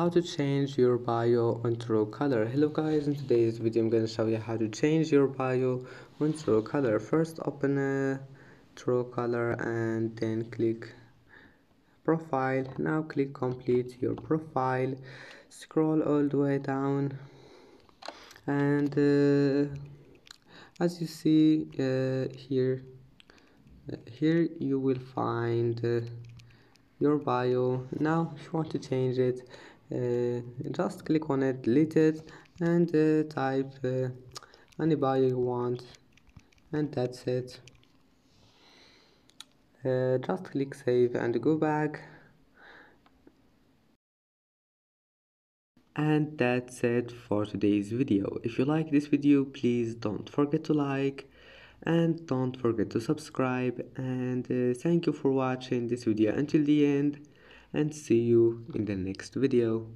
How to change your bio on Truecaller. Hello guys, in today's video I'm going to show you how to change your bio on Truecaller. First open Truecaller and then click profile. Now click complete your profile, scroll all the way down, and as you see here you will find your bio. Now if you want to change it, just click on it, delete it, and type any bio you want, and that's it. Just click save and go back, and that's it for today's video. If you like this video, please don't forget to like and don't forget to subscribe, and thank you for watching this video until the end, and see you in the next video.